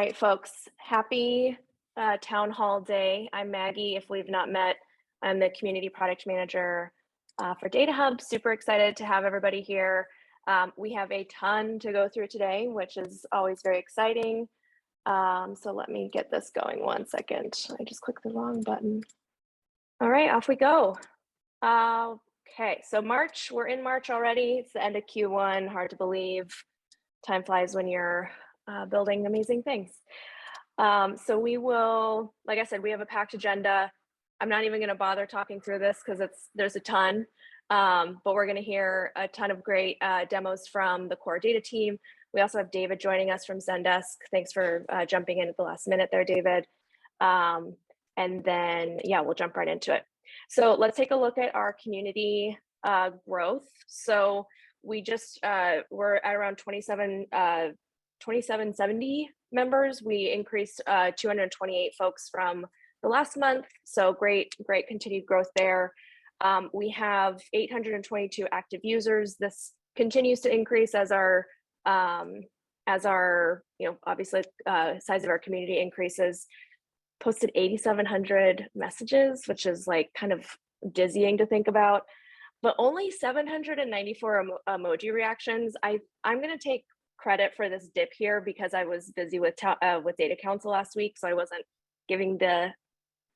right, folks, happy town hall day. I'm Maggie. If we've not met, I'm the community product manager for DataHub. Super excited to have everybody here. We have a ton to go through today, which is always very exciting. So let me get this going 1 second. I just clicked the wrong button. All right, off we go. Okay, so March, we're in March already. It's the end of Q1, hard to believe. Time flies when you're building amazing things. So we will, like I said, we have a packed agenda. I'm not even gonna bother talking through this because there's a ton, but we're gonna hear a ton of great demos from the core data team. We also have David joining us from Zendesk. Thanks for jumping in at the last minute there, David. And then, yeah, we'll jump right into it. So let's take a look at our community growth. So we just, we're at around 2770 members. We increased 228 folks from the last month. So great continued growth there. We have 822 active users. This continues to increase as our obviously size of our community increases. Posted 8,700 messages, which is like kind of dizzying to think about, but only 794 emoji reactions. I'm going to take credit for this dip here because I was busy with Data Council last week, so I wasn't giving the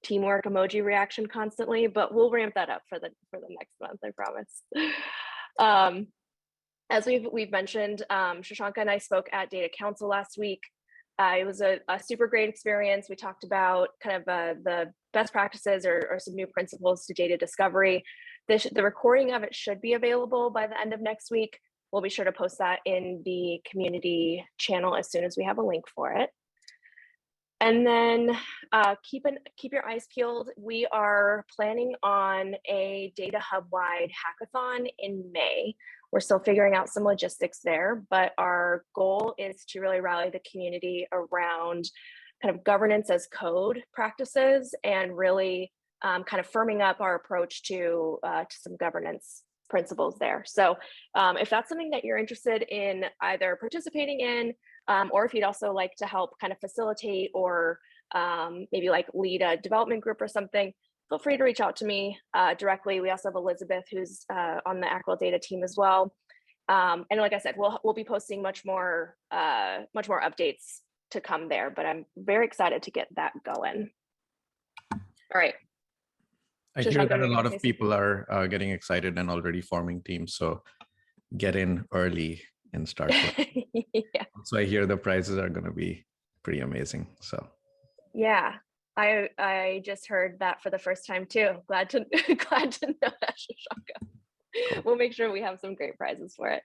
teamwork emoji reaction constantly, but we'll ramp that up for the next month, I promise. As we've mentioned, Shirshanka and I spoke at Data Council last week. It was a super great experience. We talked about kind of the best practices or some new principles to data discovery. The recording of it should be available by the end of next week. We'll be sure to post that in the community channel as soon as we have a link for it. And then keep your eyes peeled. We are planning on a DataHub-wide hackathon in May. We're still figuring out some logistics there, but our goal is to really rally the community around kind of governance as code practices and really kind of firming up our approach to some governance principles there. So if that's something that you're interested in either participating in, or if you'd also like to help kind of facilitate or maybe like lead a development group or something, feel free to reach out to me directly. We also have Elizabeth, who's on the Acryl data team as well. And like I said, we'll be posting much more updates to come there, but I'm very excited to get that going. All right. I hear that a lot of people are getting excited and already forming teams, so get in early and start. Yeah. So I hear the prizes are going to be pretty amazing. So yeah, I just heard that for the first time too. Glad to know that, Shirshanka. Cool. We'll make sure we have some great prizes for it.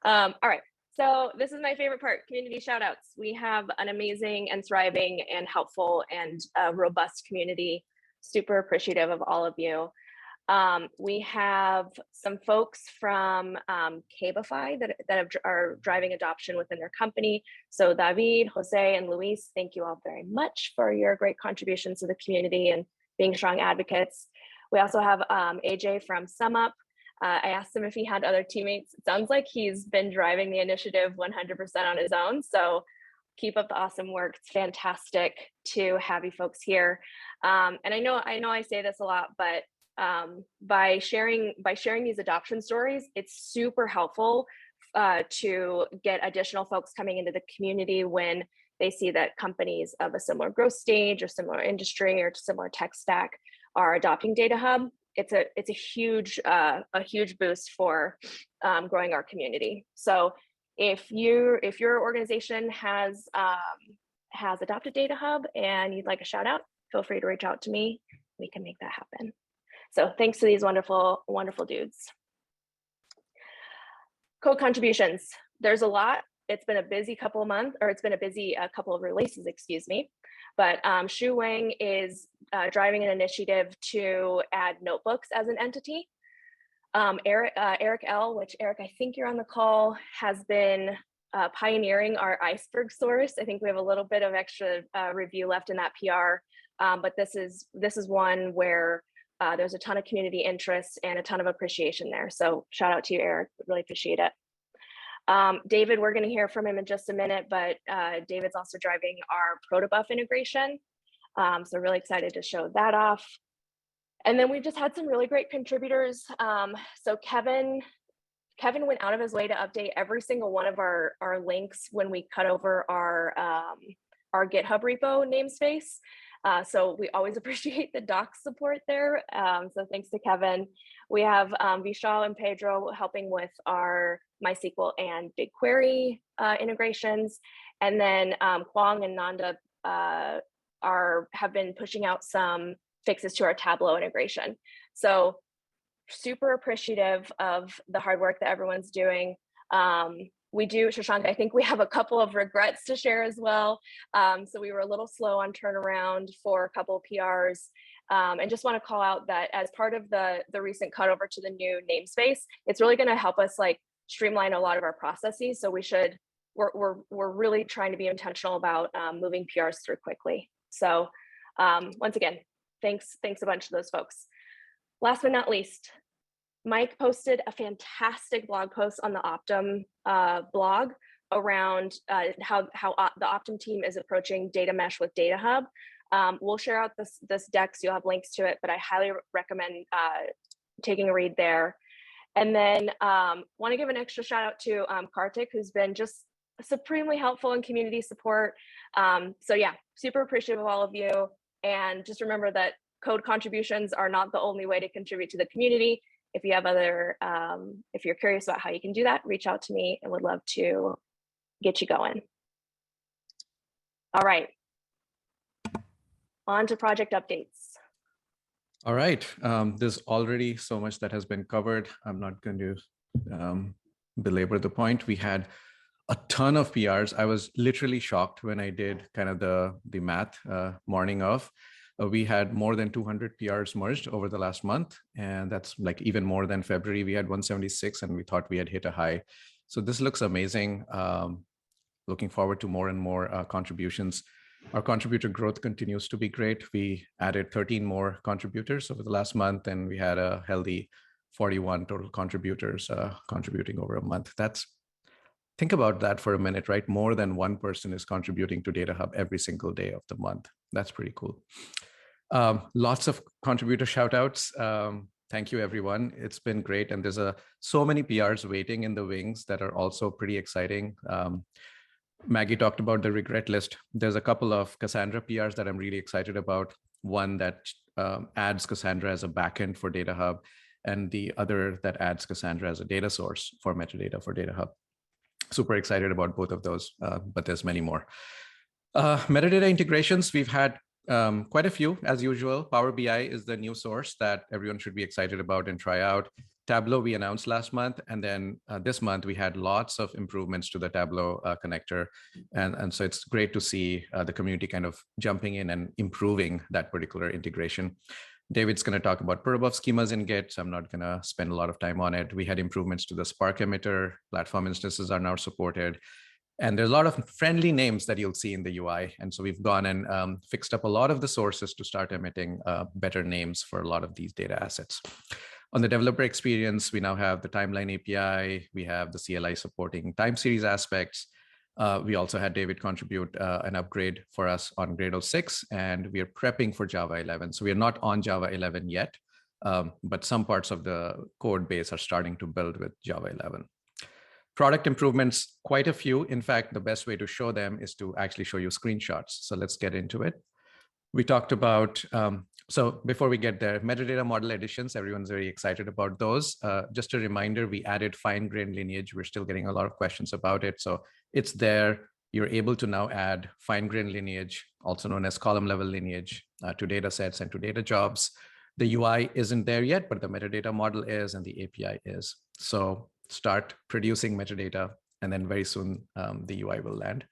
All right. So this is my favorite part, community shout outs. We have an amazing and thriving and helpful and robust community. Super appreciative of all of you. We have some folks from Cabify that are driving adoption within their company. So David, Jose, and Luis, thank you all very much for your great contributions to the community and being strong advocates. We also have AJ from SumUp. I asked him if he had other teammates. It sounds like he's been driving the initiative 100% on his own. So keep up the awesome work. It's fantastic to have you folks here. And I know I say this a lot, but by sharing these adoption stories, it's super helpful to get additional folks coming into the community when they see that companies of a similar growth stage or similar industry or similar tech stack are adopting DataHub. It's a huge boost for growing our community. So if your organization has adopted DataHub and you'd like a shout out, feel free to reach out to me. We can make that happen. So thanks to these wonderful, wonderful dudes. Code contributions. There's a lot. It's been a busy couple of months, or it's been a busy couple of releases, excuse me. But Shu Wang is driving an initiative to add notebooks as an entity. Eric L., which Eric, I think you're on the call, has been pioneering our iceberg source. I think we have a little bit of extra review left in that PR, but this is one where there's a ton of community interest and a ton of appreciation there. So shout out to you, Eric. Really appreciate it. David, we're going to hear from him in just a minute, but David's also driving our Protobuf integration. So really excited to show that off. And then we've just had some really great contributors. So Kevin went out of his way to update every single one of our links when we cut over our GitHub repo namespace. So we always appreciate the docs support there. So thanks to Kevin. We have Vishal and Pedro helping with our MySQL and BigQuery integrations. And then Kwong and Nanda have been pushing out some fixes to our Tableau integration. So super appreciative of the hard work that everyone's doing. We do, Shirshanka, I think we have a couple of regrets to share as well. So we were a little slow on turnaround for a couple of PRs. And just want to call out that as part of the recent cutover to the new namespace, it's really going to help us like streamline a lot of our processes. So we're really trying to be intentional about moving PRs through quickly. So once again, thanks a bunch to those folks. Last but not least, Mike posted a fantastic blog post on the Optum blog around how the Optum team is approaching data mesh with DataHub. We'll share out this deck, so you'll have links to it, but I highly recommend taking a read there. And then want to give an extra shout out to Kartik, who's been just supremely helpful in community support. So yeah, super appreciative of all of you. And just remember that code contributions are not the only way to contribute to the community. If you have if you're curious about how you can do that, reach out to me and would love to get you going. All right, on to project updates. All right, there's already so much that has been covered. I'm not going to belabor the point. We had a ton of PRs. I was literally shocked when I did kind of the math morning of. We had more than 200 PRs merged over the last month, and that's like even more than February. We had 176, and we thought we had hit a high. So this looks amazing. Looking forward to more and more contributions. Our contributor growth continues to be great. We added 13 more contributors over the last month, and we had a healthy 41 total contributors contributing over a month. Think about that for a minute, right? More than one person is contributing to DataHub every single day of the month. That's pretty cool. Lots of contributor shout outs. Thank you, everyone. It's been great. And there's so many PRs waiting in the wings that are also pretty exciting. Maggie talked about the regret list. There's a couple of Cassandra PRs that I'm really excited about. One that adds Cassandra as a backend for DataHub, and the other that adds Cassandra as a data source for metadata for DataHub. Super excited about both of those, but there's many more. Metadata integrations, we've had quite a few as usual. Power BI is the new source that everyone should be excited about and try out. Tableau we announced last month, and then this month we had lots of improvements to the Tableau connector. And so it's great to see the community kind of jumping in and improving that particular integration. David's going to talk about Protobuf schemas in Git, so I'm not going to spend a lot of time on it. We had improvements to the Spark emitter. Platform instances are now supported. And there's a lot of friendly names that you'll see in the UI. And so we've gone and fixed up a lot of the sources to start emitting better names for a lot of these data assets. On the developer experience, we now have the timeline API. We have the CLI supporting time series aspects. We also had David contribute an upgrade for us on Gradle 6, and we are prepping for Java 11. So we are not on Java 11 yet, but some parts of the code base are starting to build with Java 11. Product improvements, quite a few. In fact, the best way to show them is to actually show you screenshots. So let's get into it. We talked about, so before we get there, metadata model additions, everyone's very excited about those. Just a reminder, we added fine-grained lineage. We're still getting a lot of questions about it. So it's there. You're able to now add fine-grained lineage, also known as column-level lineage, to data sets and to data jobs. The UI isn't there yet, but the metadata model is and the API is. So start producing metadata, and then very soon the UI will land.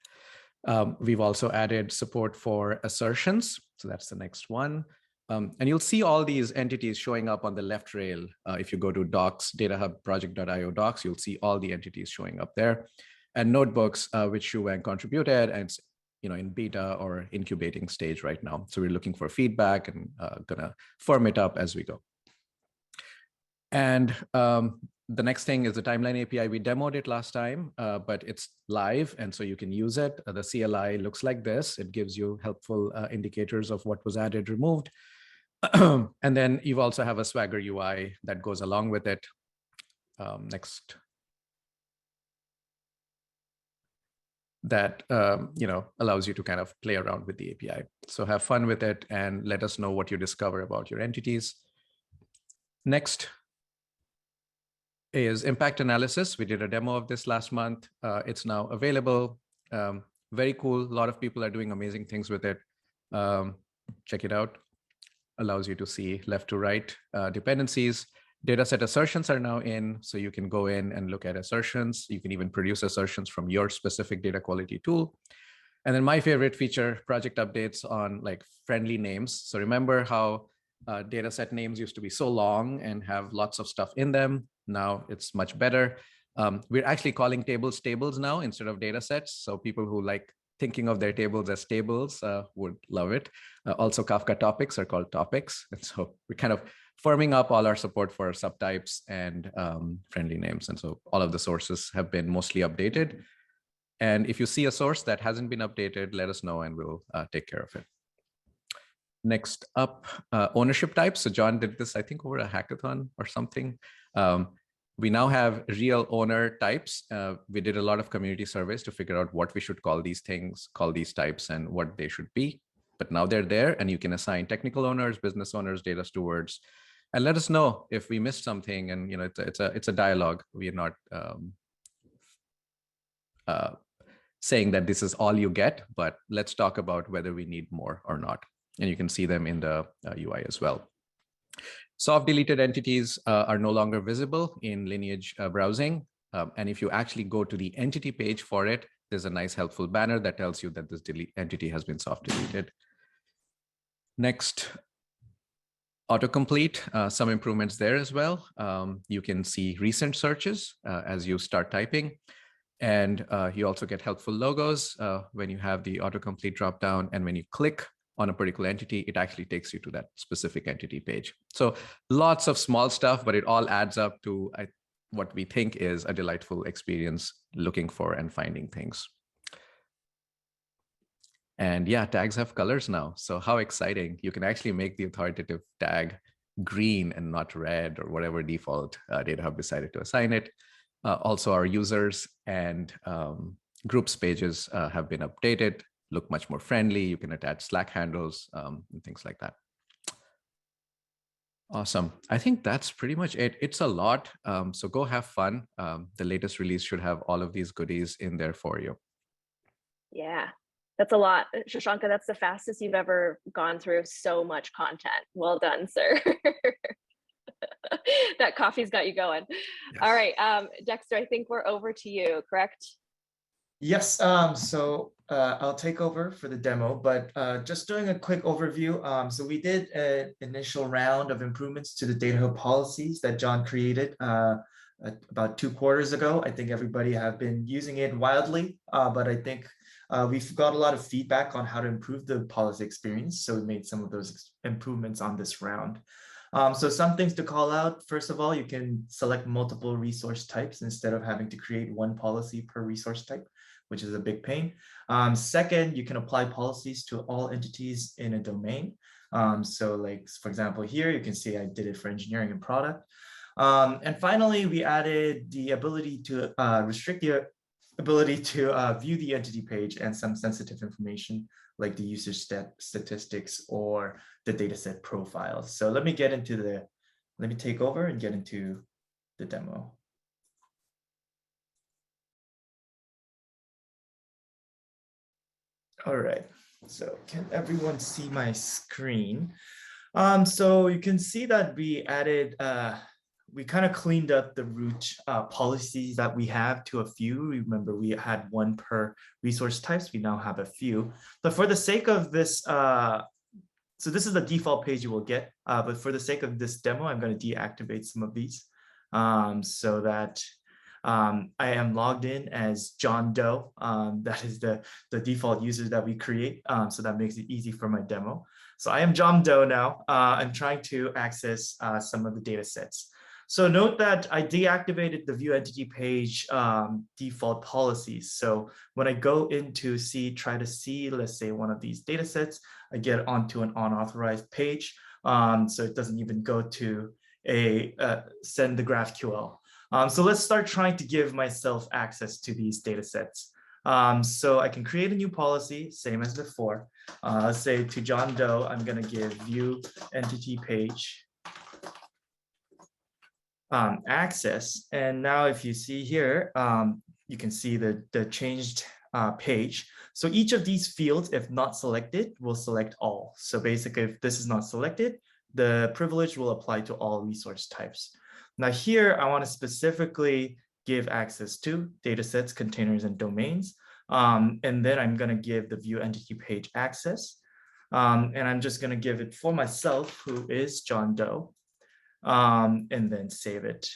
We've also added support for assertions. So that's the next one. And you'll see all these entities showing up on the left rail. If you go to docs, DataHub project.io docs, you'll see all the entities showing up there. And notebooks, which Shu Wang contributed, and it's in beta or incubating stage right now. So we're looking for feedback and gonna firm it up as we go. And The next thing is the timeline API. We demoed it last time, but it's live, and so you can use it. The CLI looks like this. It gives you helpful indicators of what was added, removed. And then you also have a Swagger UI that goes along with it. Next. That allows you to kind of play around with the API. So have fun with it and let us know what you discover about your entities. Next is impact analysis. We did a demo of this last month. It's now available. Very cool. A lot of people are doing amazing things with it. Check it out. Allows you to see left to right dependencies. Dataset assertions are now in, so you can go in and look at assertions. You can even produce assertions from your specific data quality tool. And then my favorite feature, project updates on like friendly names. So remember how dataset names used to be so long and have lots of stuff in them. Now it's much better. We're actually calling tables tables now instead of datasets. So people who like thinking of their tables as tables would love it. Also, Kafka topics are called topics. And so we're kind of firming up all our support for subtypes and friendly names. And so all of the sources have been mostly updated. And if you see a source that hasn't been updated, let us know and we'll take care of it. Next up, ownership types. So John did this, I think, over a hackathon or something. We now have real owner types. We did a lot of community surveys to figure out what we should call these things, call these types, and what they should be. But now they're there, and you can assign technical owners, business owners, data stewards, and let us know if we missed something. And it's a dialogue. We are not saying that this is all you get, but let's talk about whether we need more or not. And you can see them in the UI as well. Soft deleted entities are no longer visible in lineage browsing. And if you actually go to the entity page for it, there's a nice helpful banner that tells you that this entity has been soft deleted. Next, autocomplete, some improvements there as well. You can see recent searches as you start typing. And you also get helpful logos when you have the autocomplete dropdown. And when you click on a particular entity, it actually takes you to that specific entity page. So lots of small stuff, but it all adds up to what we think is a delightful experience looking for and finding things. And yeah, tags have colors now. So how exciting. You can actually make the authoritative tag green and not red or whatever default DataHub decided to assign it. Also, our users and groups pages have been updated, look much more friendly. You can attach Slack handles and things like that. Awesome. I think that's pretty much it. It's a lot. So go have fun. The latest release should have all of these goodies in there for you. Yeah, that's a lot. Shirshanka, that's the fastest you've ever gone through so much content. Well done, sir. That coffee's got you going. Yes. All right, Dexter, I think we're over to you, correct? Yes, so I'll take over for the demo, but just doing a quick overview. So we did an initial round of improvements to the DataHub policies that John created about 2 quarters ago. I think everybody have been using it wildly, but I think we've got a lot of feedback on how to improve the policy experience. So we made some of those improvements on this round. So some things to call out. First of all, you can select multiple resource types instead of having to create one policy per resource type, which is a big pain. Second, you can apply policies to all entities in a domain. So like, for example, here you can see I did it for engineering and product. And finally, we added the ability to restrict the ability to view the entity page and some sensitive information like the usage statistics or the dataset profiles. So let me get into let me take over and get into the demo. All right, so can everyone see my screen? So you can see that we added, we kind of cleaned up the root policies that we have to a few. Remember, we had one per resource types. We now have a few. But for the sake of this, so this is the default page you will get. But for the sake of this demo, I'm going to deactivate some of these so that I am logged in as John Doe. That is the default user that we create. So that makes it easy for my demo. So I am John Doe now. I'm trying to access some of the data sets. So note that I deactivated the view entity page default policies. So when I go into try to see, let's say one of these data sets, I get onto an unauthorized page. So it doesn't even go to send the GraphQL. So let's start trying to give myself access to these data sets. So I can create a new policy, same as before. Let's say to John Doe, I'm going to give view entity page access. And now if you see here, you can see the changed page. So each of these fields, if not selected, will select all. So basically, if this is not selected, the privilege will apply to all resource types. Now here, I want to specifically give access to datasets, containers, and domains. And then I'm going to give the view entity page access. And I'm just going to give it for myself, who is John Doe, and then save it.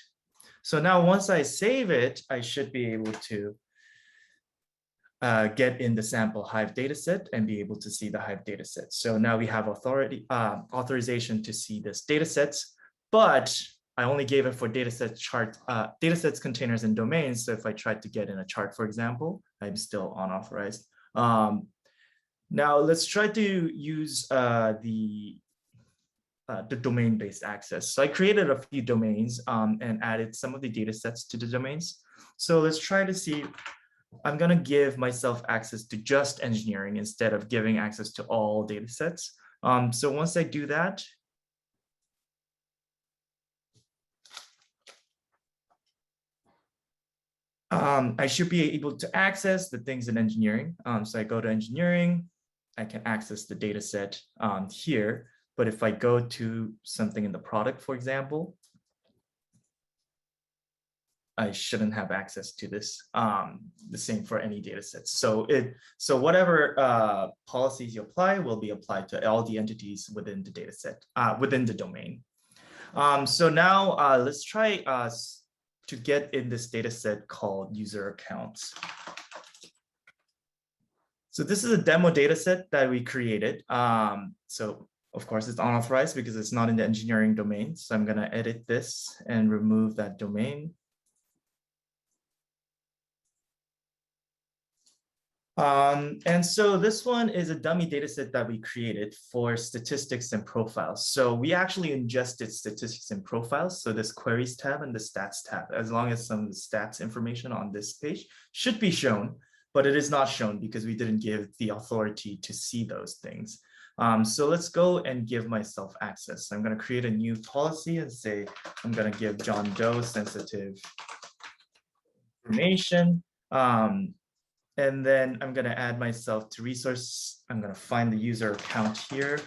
So now once I save it, I should be able to get in the sample Hive dataset and be able to see the Hive dataset. So now we have authorization to see this datasets, but I only gave it for datasets, containers, and domains. So if I tried to get in a chart, for example, I'm still unauthorized. Now let's try to use the domain-based access. So I created a few domains and added some of the datasets to the domains. So let's try to see. I'm going to give myself access to just engineering instead of giving access to all datasets. So once I do that, I should be able to access the things in engineering. So I go to engineering, I can access the data set here. But if I go to something in the product, for example, I shouldn't have access to this. The same for any data sets. So whatever policies you apply will be applied to all the entities within the data set, within the domain. So now let's try to get in this data set called user accounts. So this is a demo data set that we created. So of course it's unauthorized because it's not in the engineering domain. So I'm gonna edit this and remove that domain. And so this one is a dummy data set that we created for statistics and profiles. So we actually ingested statistics and profiles. So this queries tab and the stats tab, as long as some of the stats information on this page should be shown, but it is not shown because we didn't give the authority to see those things. So let's go and give myself access. I'm going to create a new policy and say, I'm going to give John Doe sensitive information. And then I'm going to add myself to resource. I'm going to find the user account here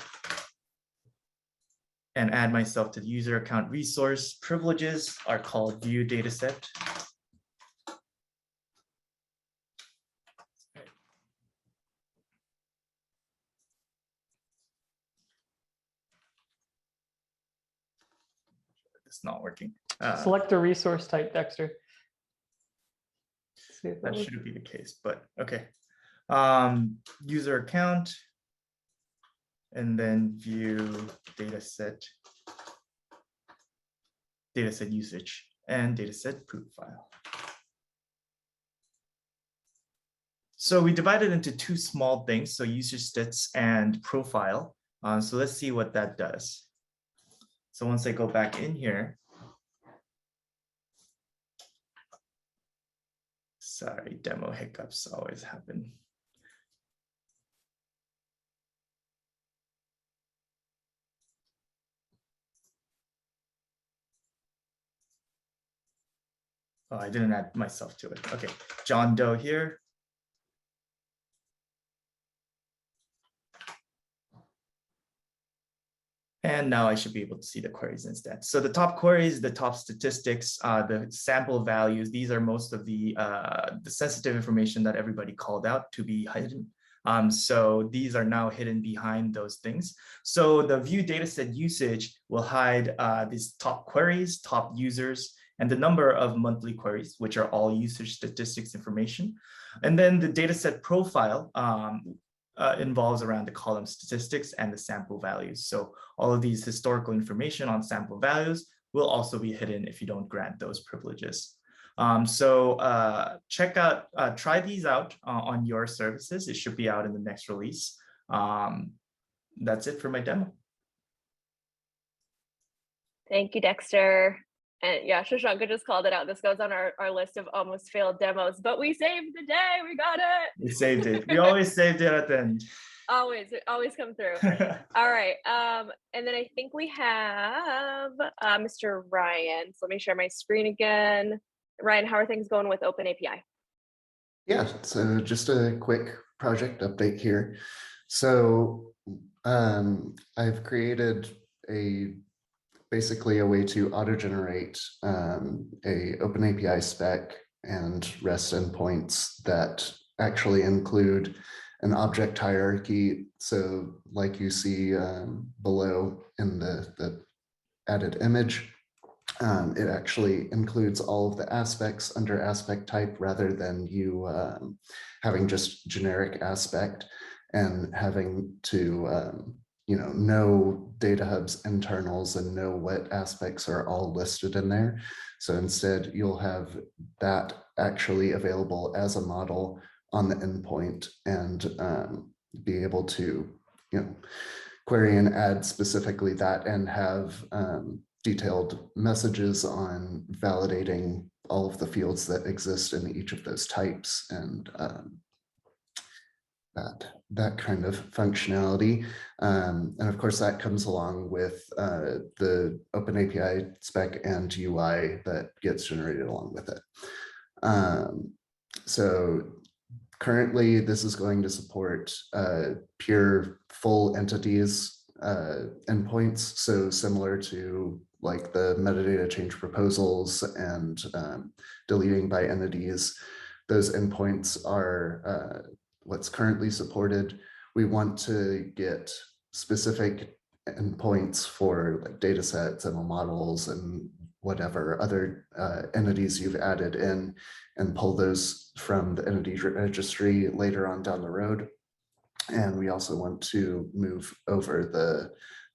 and add myself to the user account resource. Privileges are called view dataset. It's not working. Select a resource type, Dexter. That shouldn't be the case, but okay. User account, and then view dataset usage, and dataset profile. So we divided into two small things, so usage stats and profile. So let's see what that does. So once I go back in here, sorry, demo hiccups always happen. Oh, I didn't add myself to it. Okay, John Doe here. And now I should be able to see the queries instead. So the top queries, the top statistics, the sample values, these are most of the sensitive information that everybody called out to be hidden. So these are now hidden behind those things. So the view dataset usage will hide these top queries, top users, and the number of monthly queries, which are all usage statistics information. And then the dataset profile involves around the column statistics and the sample values. So all of these historical information on sample values will also be hidden if you don't grant those privileges. Try these out on your services. It should be out in the next release. That's it for my demo. Thank you, Dexter. And yeah, Shirshanka just called it out. This goes on our list of almost failed demos, but we saved the day. We got it. We saved it. We always saved it at the end. Always come through. All right. And then I think we have Mr. Ryan. So let me share my screen again. Ryan, how are things going with OpenAPI? Yeah, so just a quick project update here. So I've created basically a way to auto-generate a OpenAPI spec and REST endpoints that actually include an object hierarchy. So like you see below in the added image, it actually includes all of the aspects under aspect type rather than you having just generic aspect and having to know DataHub's internals and know what aspects are all listed in there. So instead, you'll have that actually available as a model on the endpoint and be able to, query and add specifically that and have detailed messages on validating all of the fields that exist in each of those types and that kind of functionality. And of course, that comes along with the OpenAPI spec and UI that gets generated along with it. So currently, this is going to support pure full entities endpoints. So similar to like the metadata change proposals and deleting by entities, those endpoints are what's currently supported. We want to get specific endpoints for like data sets, ML models, and whatever other entities you've added in and pull those from the entity registry later on down the road. And we also want to move over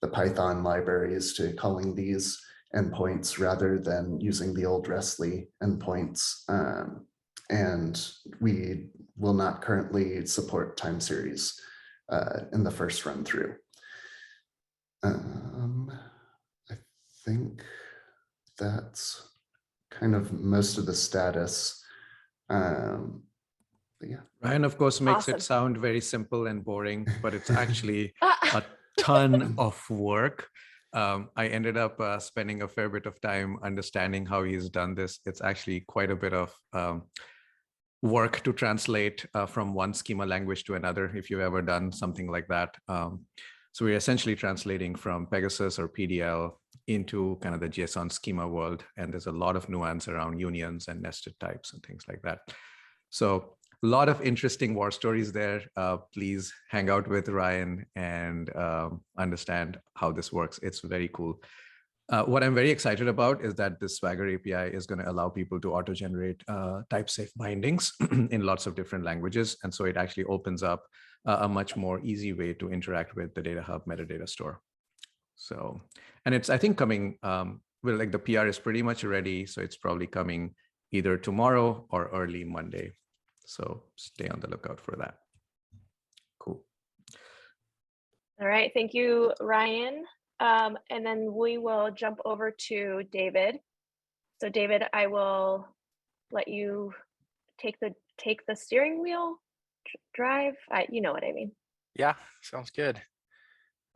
the Python libraries to calling these endpoints rather than using the old RESTly endpoints. And we will not currently support time series in the first run through. I think that's kind of most of the status. Yeah. Ryan, of course, makes Awesome. it sound very simple and boring, but it's actually a ton of work. I ended up spending a fair bit of time understanding how he's done this. It's actually quite a bit of work to translate from one schema language to another, if you've ever done something like that. So we're essentially translating from Pegasus or PDL into kind of the JSON schema world. And there's a lot of nuance around unions and nested types and things like that. So a lot of interesting war stories there. Please hang out with Ryan and understand how this works. It's very cool. What I'm very excited about is that this Swagger API is going to allow people to auto-generate type-safe bindings in lots of different languages. And so it actually opens up a much more easy way to interact with the DataHub metadata store. So, and it's, I think, coming, well, like the PR is pretty much ready. So it's probably coming either tomorrow or early Monday. So stay on the lookout for that. Cool. All right, thank you, Ryan. And then we will jump over to David. So David, I will let you take the steering wheel, drive. You know what I mean. Yeah, sounds good.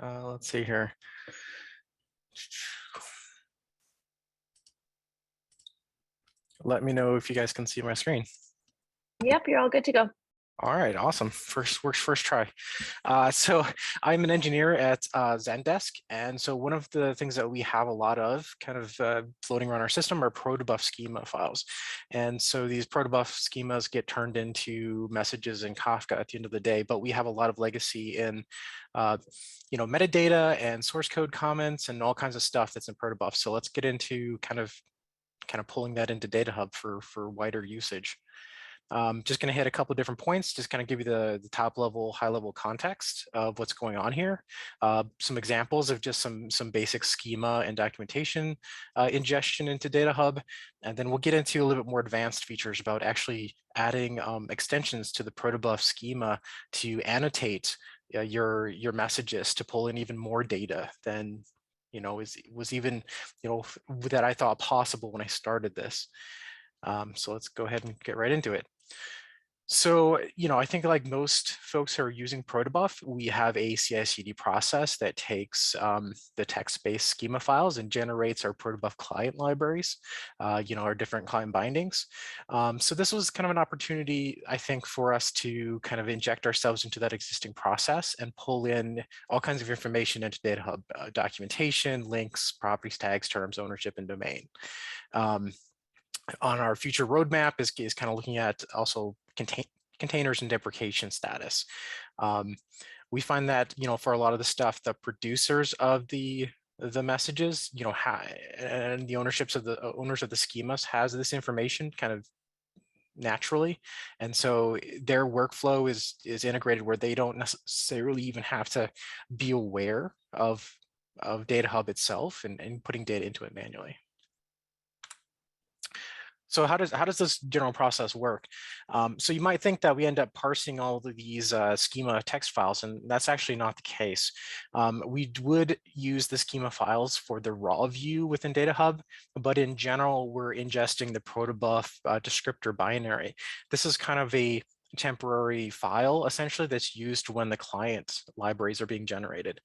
Let's see here. Let me know if you guys can see my screen. Yep, you're all good to go. All right, awesome. First try. So I'm an engineer at Zendesk. And so one of the things that we have a lot of kind of floating around our system are Protobuf schema files. And so these Protobuf schemas get turned into messages in Kafka at the end of the day, but we have a lot of legacy in metadata and source code comments and all kinds of stuff that's in Protobuf. So let's get into kind of pulling that into DataHub for wider usage. Just going to hit a couple of different points, just kind of give you the top level, high level context of what's going on here. Some examples of just some basic schema and documentation ingestion into DataHub. And then we'll get into a little bit more advanced features about actually adding extensions to the Protobuf schema to annotate your messages to pull in even more data than was even that I thought possible when I started this. So let's go ahead and get right into it. So, I think like most folks who are using Protobuf, we have a CI/CD process that takes the text-based schema files and generates our Protobuf client libraries, our different client bindings. So this was kind of an opportunity, I think, for us to kind of inject ourselves into that existing process and pull in all kinds of information into DataHub, documentation, links, properties, tags, terms, ownership, and domain. On our future roadmap is kind of looking at also containers and deprecation status. We find that, for a lot of the stuff, the producers of the messages, and the owners of the schemas has this information kind of naturally. And so their workflow is integrated where they don't necessarily even have to be aware of DataHub itself and putting data into it manually. So how does this general process work? So you might think that we end up parsing all of these schema text files, and that's actually not the case. We would use the schema files for the raw view within DataHub, but in general, we're ingesting the Protobuf descriptor binary. This is kind of a temporary file, essentially, that's used when the client libraries are being generated.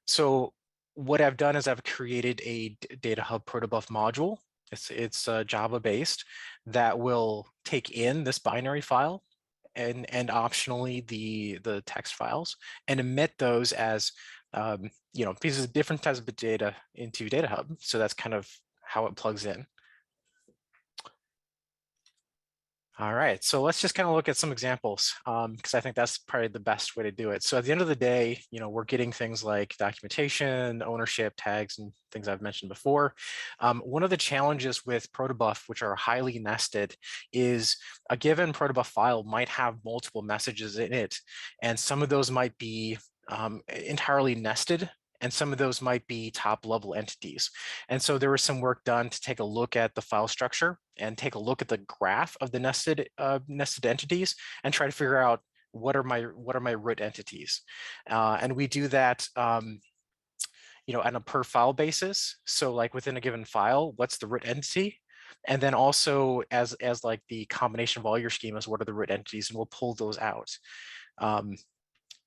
So what I've done is I've created a DataHub Protobuf module. It's Java-based that will take in this binary file and optionally the text files and emit those as pieces of different types of data into DataHub. So that's kind of how it plugs in. All right, so let's just kind of look at some examples because I think that's probably the best way to do it. So at the end of the day, we're getting things like documentation, ownership, tags, and things I've mentioned before. One of the challenges with Protobuf, which are highly nested, is a given Protobuf file might have multiple messages in it, and some of those might be entirely nested, and some of those might be top level entities. And so there was some work done to take a look at the file structure and take a look at the graph of the nested entities and try to figure out what are my root entities. And we do that on a per file basis. So like within a given file, what's the root entity? And then also as like the combination of all your schemas, what are the root entities? And we'll pull those out.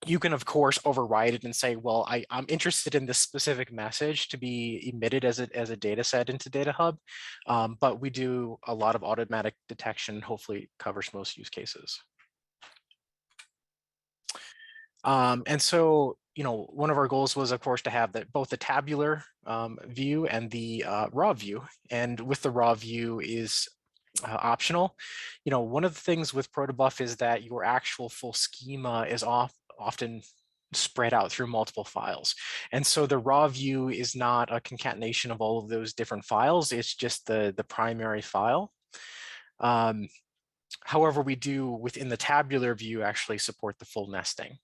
You can, of course, override it and say, well, I'm interested in this specific message to be emitted as a data set into DataHub, but we do a lot of automatic detection, hopefully covers most use cases. And so, one of our goals was, of course, to have both the tabular view and the raw view. And with the raw view is optional. One of the things with Protobuf is that your actual full schema is often spread out through multiple files. And so the raw view is not a concatenation of all of those different files. It's just the primary file. However, we do within the tabular view actually support the full nesting.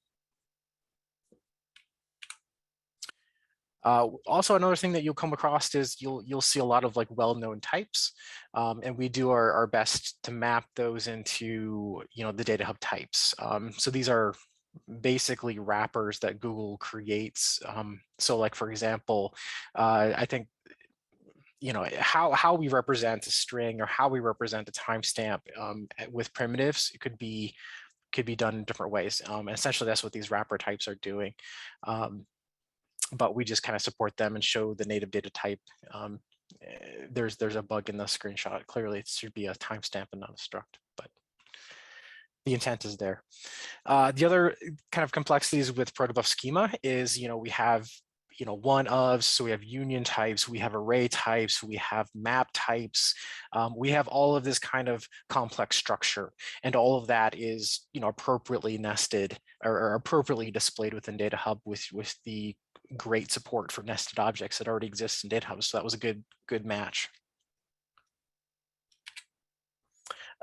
Also, another thing that you'll come across is you'll see a lot of like well-known types, and we do our best to map those into the DataHub types. So these are basically wrappers that Google creates. So like, for example, I think how we represent a string or how we represent a timestamp with primitives, it could be done in different ways. Essentially, that's what these wrapper types are doing. But we just kind of support them and show the native data type. There's a bug in the screenshot. Clearly, it should be a timestamp and not a struct, but the intent is there. The other kind of complexities with Protobuf schema is, we have, one of, so we have union types, we have array types, we have map types, we have all of this kind of complex structure, and all of that is, appropriately nested or appropriately displayed within DataHub with the great support for nested objects that already exists in DataHub. So that was a good match.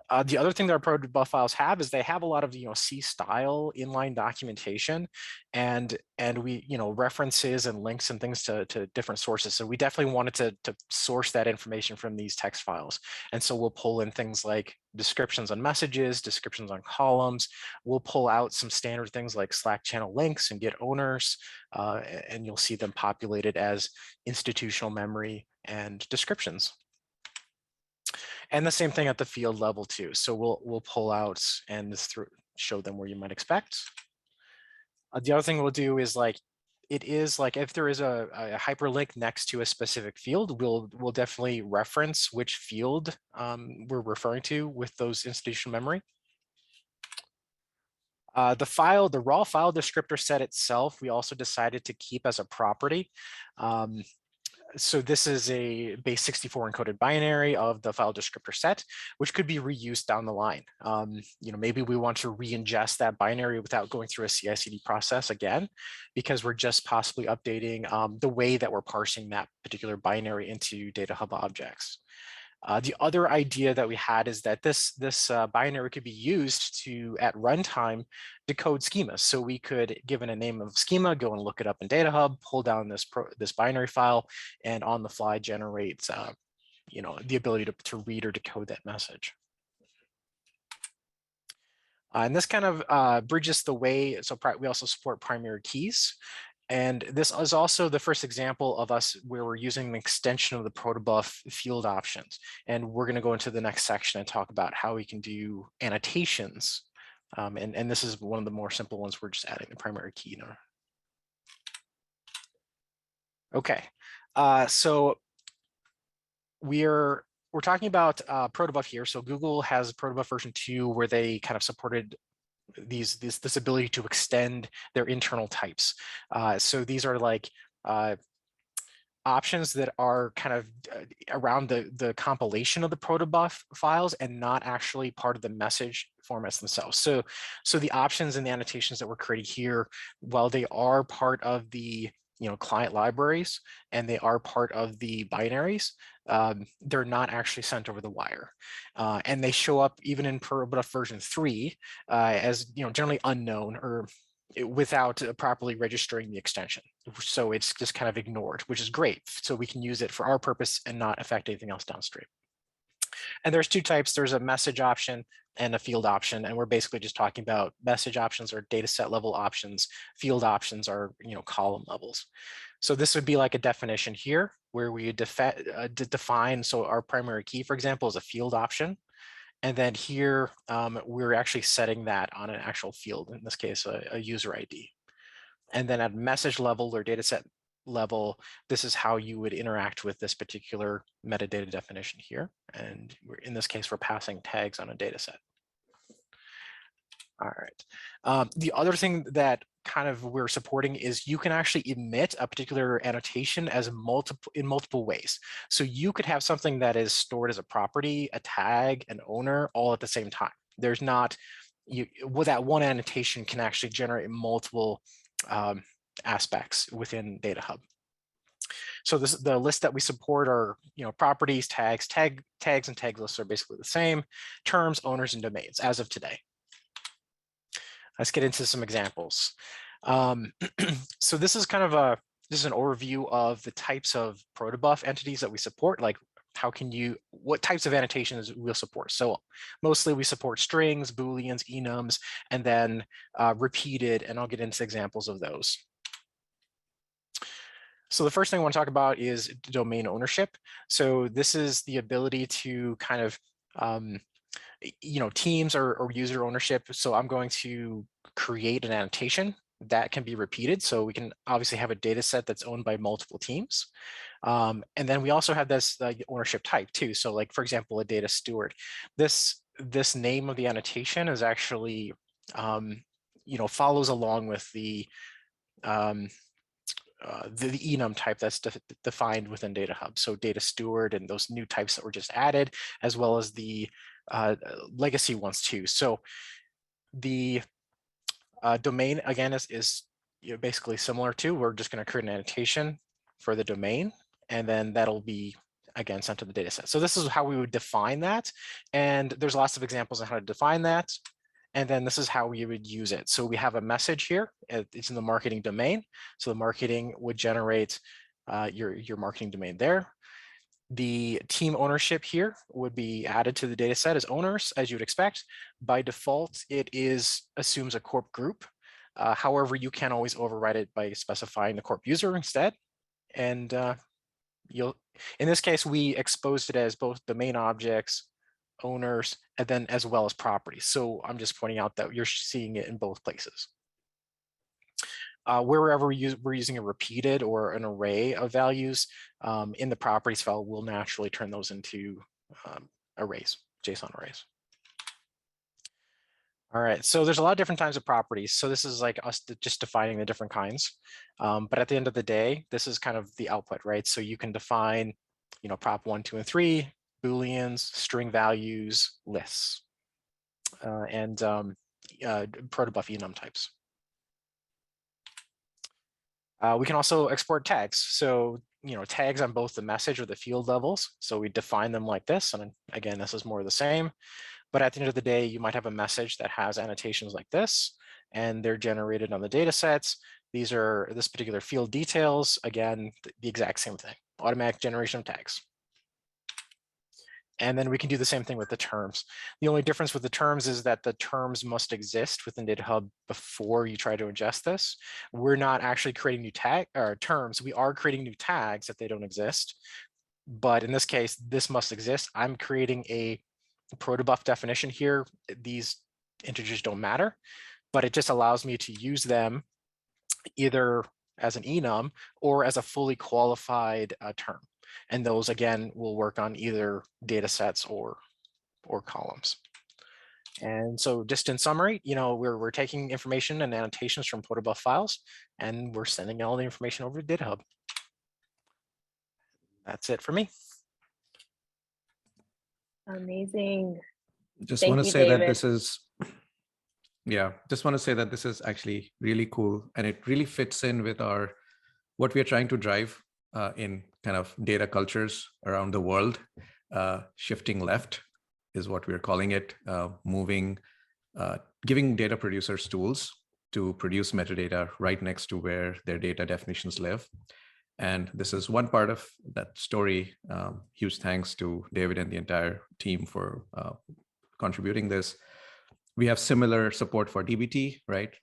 The other thing that our Protobuf files have is they have a lot of C style inline documentation, and we references and links and things to different sources. So we definitely wanted to source that information from these text files, and so we'll pull in things like descriptions on messages, descriptions on columns. We'll pull out some standard things like Slack channel links and Git owners, and you'll see them populated as institutional memory and descriptions. And the same thing at the field level too. So we'll pull out and show them where you might expect. The other thing we'll do is if there is a hyperlink next to a specific field, we'll definitely reference which field we're referring to with those institutional memory. The raw file descriptor set itself, we also decided to keep as a property. So this is a base 64 encoded binary of the file descriptor set, which could be reused down the line. Maybe we want to re-ingest that binary without going through a CI/CD process again, because we're just possibly updating the way that we're parsing that particular binary into DataHub objects. The other idea that we had is that this binary could be used to, at runtime, decode schemas. So we could, given a name of schema, go and look it up in DataHub, pull down this binary file, and on the fly generate the ability to read or decode that message. And this kind of bridges the way. So we also support primary keys. And this is also the first example of us where we're using an extension of the Protobuf field options. And we're going to go into the next section and talk about how we can do annotations. And this is one of the more simple ones. We're just adding the primary key now. Okay, so we're talking about Protobuf here. So Google has Protobuf version 2 where they kind of supported this ability to extend their internal types. So these are like options that are kind of around the compilation of the Protobuf files and not actually part of the message formats themselves. So the options and the annotations that we're creating here, while they are part of the client libraries and they are part of the binaries, they're not actually sent over the wire, and they show up even in Protobuf version 3 as generally unknown or without properly registering the extension. So it's just kind of ignored, which is great. So we can use it for our purpose and not affect anything else downstream. And there's two types. There's a message option and a field option. And we're basically just talking about message options or data set level options. Field options are column levels. So this would be like a definition here where we define, so our primary key, for example, is a field option. And then here, we're actually setting that on an actual field, in this case, a user ID. And then at message level or data set level, this is how you would interact with this particular metadata definition here. And in this case, we're passing tags on a data set. All right. The other thing that kind of we're supporting is you can actually emit a particular annotation as in multiple ways. So you could have something that is stored as a property, a tag, an owner, all at the same time. There's not, that one annotation can actually generate multiple aspects within DataHub. So the list that we support are properties, tags, tags and tag lists are basically the same, terms, owners, and domains as of today. Let's get into some examples. So this is kind of this is an overview of the types of Protobuf entities that we support. Like what types of annotations we'll support. So mostly we support strings, Booleans, enums, and then repeated, and I'll get into examples of those. So the first thing I want to talk about is domain ownership. So this is the ability to kind of teams or user ownership. So I'm going to create an annotation that can be repeated. So we can obviously have a data set that's owned by multiple teams. And then we also have this ownership type too. So like, for example, a data steward. This name of the annotation is actually, follows along with the enum type that's defined within DataHub. So data steward and those new types that were just added, as well as the legacy ones too. So the domain again is basically similar to, we're just going to create an annotation for the domain, and then that'll be again, sent to the data set. So this is how we would define that. And there's lots of examples on how to define that. And then this is how we would use it. So we have a message here. It's in the marketing domain. So the marketing would generate your marketing domain there. The team ownership here would be added to the data set as owners, as you would expect. By default, it assumes a corp group. However, you can always override it by specifying the corp user instead. And in this case, we exposed it as both domain objects, owners, and then as well as properties. So I'm just pointing out that you're seeing it in both places. Wherever we're using a repeated or an array of values in the properties file, we'll naturally turn those into arrays, JSON arrays. All right, so there's a lot of different types of properties. So this is like us just defining the different kinds. But at the end of the day, this is kind of the output, right? So you can define, prop 1, 2, and 3, Booleans, string values, lists, and protobuf enum types. We can also export tags. So, tags on both the message or the field levels. So we define them like this. And again, this is more of the same. But at the end of the day, you might have a message that has annotations like this, and they're generated on the data sets. These are this particular field details. Again, the exact same thing, automatic generation of tags. And then we can do the same thing with the terms. The only difference with the terms is that the terms must exist within DataHub before you try to ingest this. We're not actually creating new terms. We are creating new tags if they don't exist. But in this case, this must exist. I'm creating a protobuf definition here. These integers don't matter, but it just allows me to use them either as an enum or as a fully qualified term. And those, again, will work on either data sets or columns. And so just in summary, we're taking information and annotations from protobuf files, and we're sending all the information over to DataHub. That's it for me. Amazing. Just Thank want to you, say that David. this is, just want to say that this is actually really cool, and it really fits in with what we are trying to drive in kind of data cultures around the world. Shifting left is what we're calling it, giving data producers tools to produce metadata right next to where their data definitions live. And this is one part of that story. Huge thanks to David and the entire team for contributing this. We have similar support for DBT, right?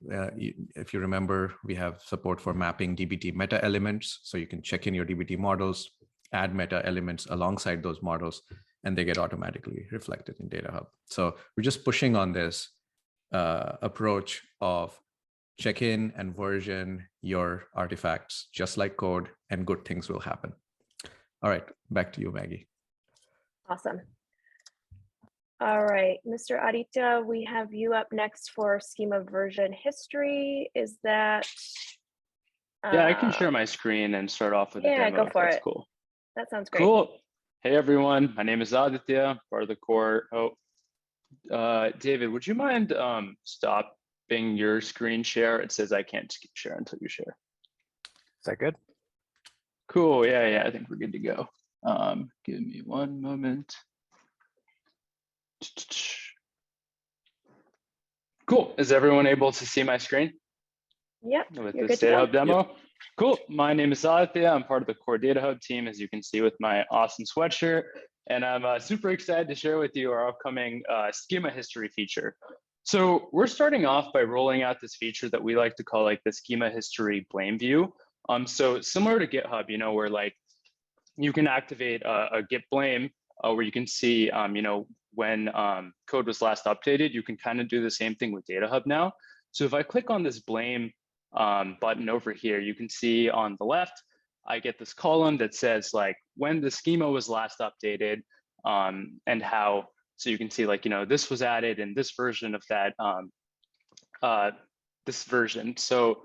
If you remember, we have support for mapping DBT meta elements. So you can check in your DBT models, add meta elements alongside those models, and they get automatically reflected in DataHub. So we're just pushing on this approach of check in and version your artifacts just like code, and good things will happen. All right, back to you, Maggie. Awesome. All right, Mr. Aditya, we have you up next for schema version history. Is that? Yeah, I can share my screen and start off with a demo. Go for it. Cool. That sounds great. Cool. Hey, everyone. My name is Aditya, part of the core. David, would you mind stopping your screen share? It says I can't share until you share. Is that good? Cool. Yeah, I think we're good to go. Give me one moment. Cool. Is everyone able to see my screen? Yep. With this DataHub demo? Yep. Cool. My name is Aditya. I'm part of the core DataHub team, as you can see with my awesome sweatshirt. And I'm super excited to share with you our upcoming schema history feature. So we're starting off by rolling out this feature that we like to call the schema history blame view. So similar to GitHub, where you can activate a git blame where you can see, when code was last updated. You can kind of do the same thing with DataHub now. So if I click on this blame button over here, you can see on the left, I get this column that says when the schema was last updated and how. So you can see this was added in this version of that, this version. So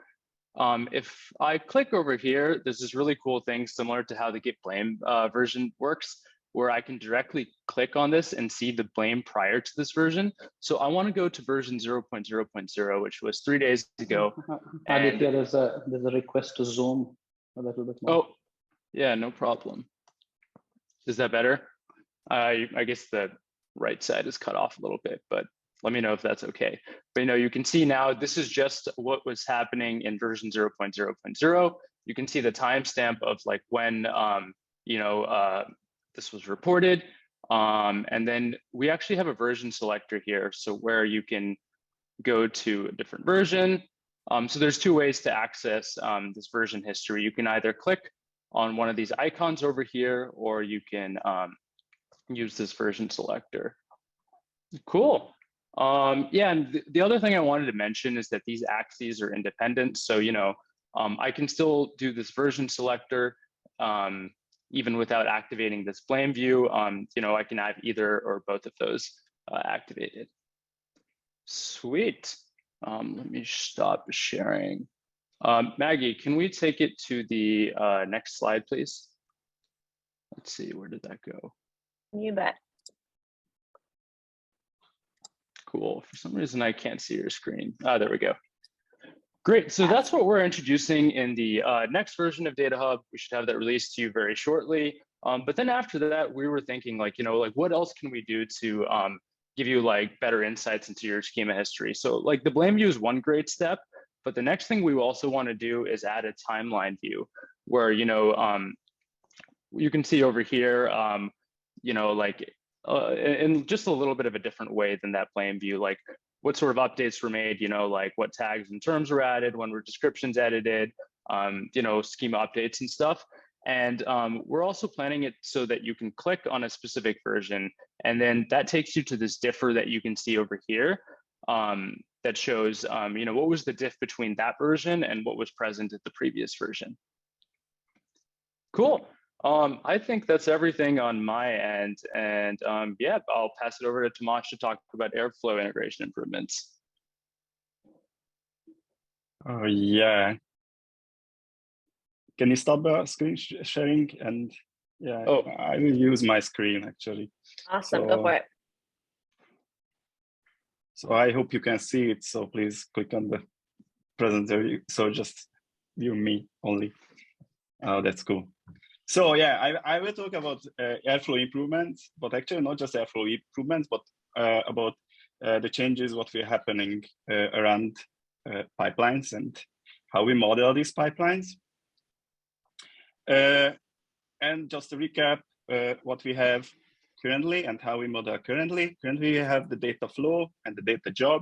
if I click over here, there's this really cool thing similar to how the git blame version works, where I can directly click on this and see the blame prior to this version. So I want to go to version 0.0.0, which was 3 days ago. Aditya, there's a request to zoom a little bit more. Oh, yeah, no problem. Is that better? I guess the right side is cut off a little bit, but let me know if that's okay. But you can see now this is just what was happening in version 0.0.0. You can see the timestamp of like when this was reported. And then we actually have a version selector here, so where you can go to a different version. So there's two ways to access this version history. You can either click on one of these icons over here, or you can use this version selector. Cool. Yeah, and the other thing I wanted to mention is that these axes are independent. So, I can still do this version selector even without activating this blame view. I can have either or both of those activated. Sweet. Let me stop sharing. Maggie, can we take it to the next slide, please? Let's see, where did that go? You bet. Cool. For some reason, I can't see your screen. There we go. Great. So that's what we're introducing in the next version of DataHub. We should have that released to you very shortly. But then after that, we were thinking what else can we do to give you better insights into your schema history? So the blame view is one great step, but the next thing we also want to do is add a timeline view where, you can see over here, in just a little bit of a different way than that blame view, what sort of updates were made, what tags and terms were added, when were descriptions edited, schema updates and stuff. And we're also planning it so that you can click on a specific version, and then that takes you to this differ that you can see over here that shows, what was the diff between that version and what was present at the previous version. Cool. I think that's everything on my end. And yeah, I'll pass it over to Tamás to talk about Airflow integration improvements. Oh, yeah. Can you stop the screen sharing? And yeah, I will use my screen actually. Awesome, go for it. So I hope you can see it. So please click on the presenter. So just view me only. Oh, that's cool. So yeah, I will talk about Airflow improvements, but actually not just Airflow improvements, but about the changes what were happening around pipelines and how we model these pipelines. And just to recap what we have currently and how we model currently. Currently, we have the data flow and the data job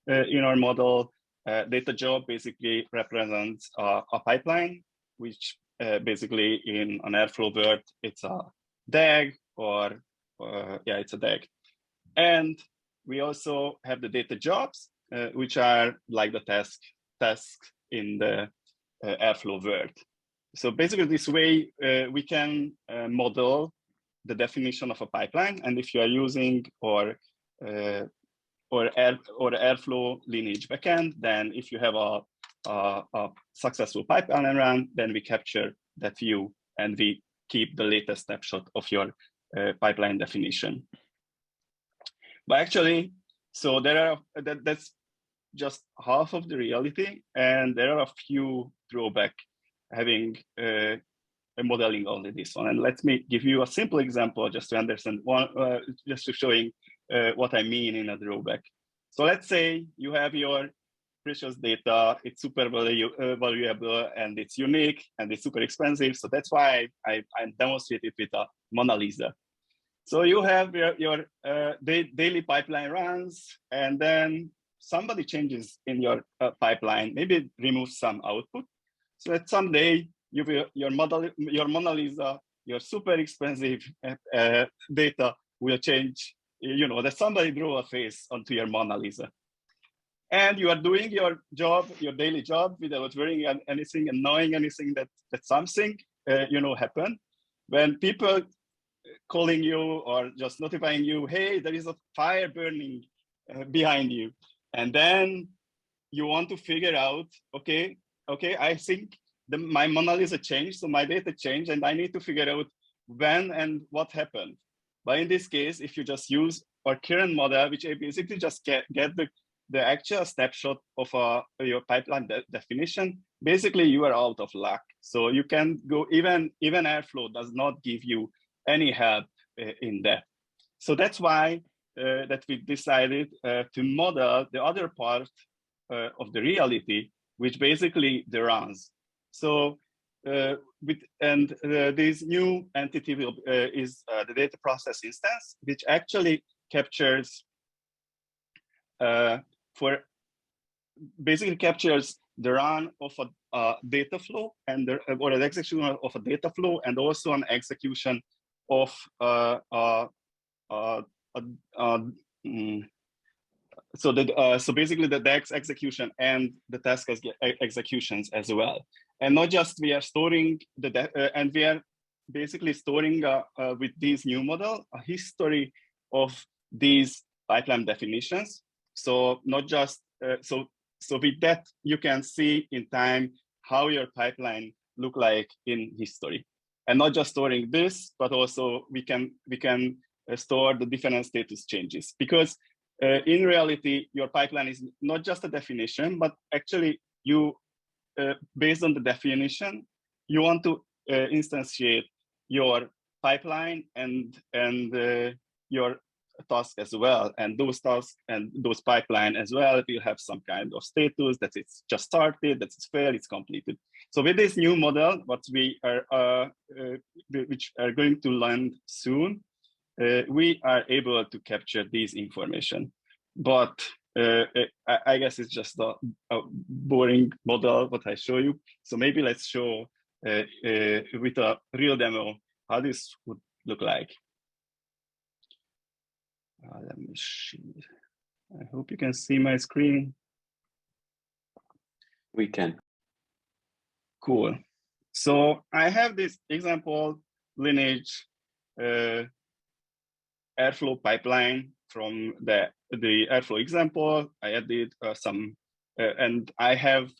in our model. Data job basically represents a pipeline, which basically in an Airflow word, it's a DAG or yeah, it's a DAG. And we also have the data jobs, which are like the tasks in the Airflow word. So basically this way we can model the definition of a pipeline. And if you are using or Airflow lineage backend, then if you have a successful pipeline run, then we capture that view and we keep the latest snapshot of your pipeline definition. But actually, so that's just half of the reality, and there are a few drawbacks having modeling only this one. And let me give you a simple example just to understand one, just to showing what I mean in a drawback. So let's say you have your precious data, it's super valuable and it's unique and it's super expensive. So that's why I demonstrate it with a Mona Lisa. So you have your daily pipeline runs, and then somebody changes in your pipeline, maybe removes some output. So that someday your Mona Lisa, your super expensive data will change. You know that somebody drew a face onto your Mona Lisa, and you are doing your job, your daily job, without worrying anything and knowing anything that something happened. When people calling you or just notifying you, hey, there is a fire burning behind you, and then you want to figure out, okay, I think my Mona Lisa changed, so my data changed, and I need to figure out when and what happened. But in this case, if you just use our current model, which I basically just get the actual snapshot of your pipeline definition, basically you are out of luck. So you can go, even Airflow does not give you any help in that. So that's why that we decided to model the other part of the reality, which basically the runs. So this new entity is the data process instance, which actually captures basically captures the run of a data flow and or an execution of a data flow, and also an execution of so basically the DEX execution and the task executions as well. And not just we are storing and we are basically storing with this new model a history of these pipeline definitions. So not just so with that you can see in time how your pipeline look like in history, and not just storing this, but also we can store the different status changes, because in reality your pipeline is not just a definition, but actually you based on the definition you want to instantiate your pipeline and your task as well, and those tasks and those pipeline as well will have some kind of status that it's just started, that it's failed, it's completed. So with this new model, what we are which are going to land soon, we are able to capture this information. But I guess it's just a boring model what I show you. So maybe let's show with a real demo how this would look like. Let me see. I hope you can see my screen. We can. Cool. So I have this example lineage Airflow pipeline from the Airflow example. I added some, and I have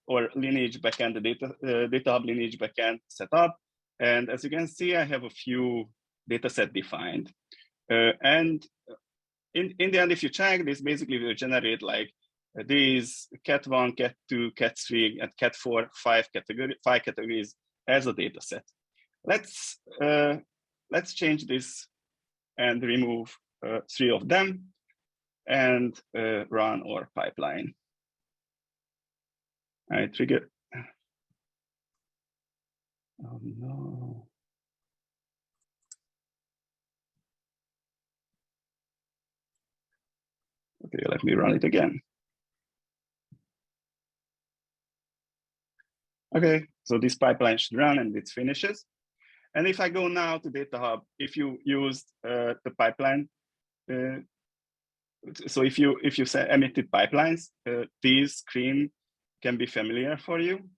lineage backend, the DataHub lineage backend set up. And as you can see, I have a few dataset defined. And in the end, if you check, this basically will generate like these cat1, cat2, cat3, and cat4, five categories as a data set. Let's change this and remove 3 of them and run our pipeline. I trigger. Oh no. Okay, let me run it again. Okay, so this pipeline should run and it finishes. And if I go now to DataHub, if you use the pipeline, so if you say emitted pipelines, this screen can be familiar for you,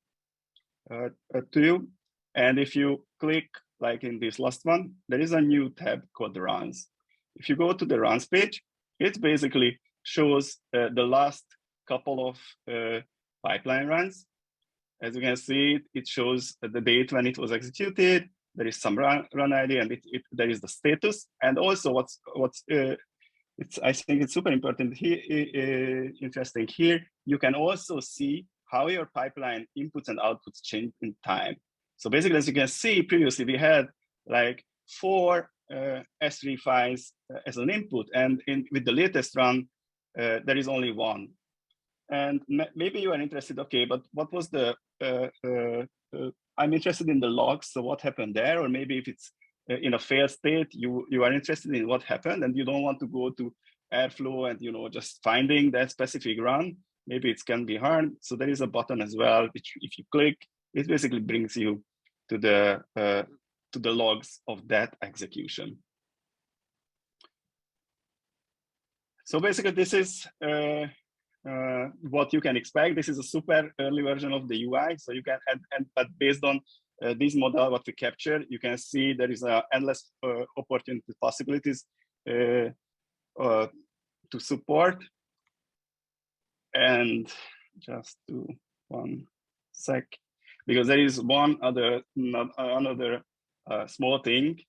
to you. And if you click, like in this last one, there is a new tab called runs. If you go to the runs page, it basically shows the last couple of pipeline runs. As you can see, it shows the date when it was executed. There is some run ID, and there is the status. And also, I think it's super important here, interesting here. You can also see how your pipeline inputs and outputs change in time. So basically, as you can see, previously we had like 4 S3 files as an input, and with the latest run, there is only 1. And maybe you are interested, okay, but what was the, I'm interested in the logs, so what happened there? Or maybe if it's in a failed state, you are interested in what happened and you don't want to go to Airflow and just finding that specific run, maybe it can be hard. So there is a button as well, which if you click, it basically brings you to the logs of that execution. So basically this is what you can expect. This is a super early version of the UI. So you can but based on this model, what we captured, you can see there is endless opportunity possibilities to support. And just do 1 sec, because there is another small thing.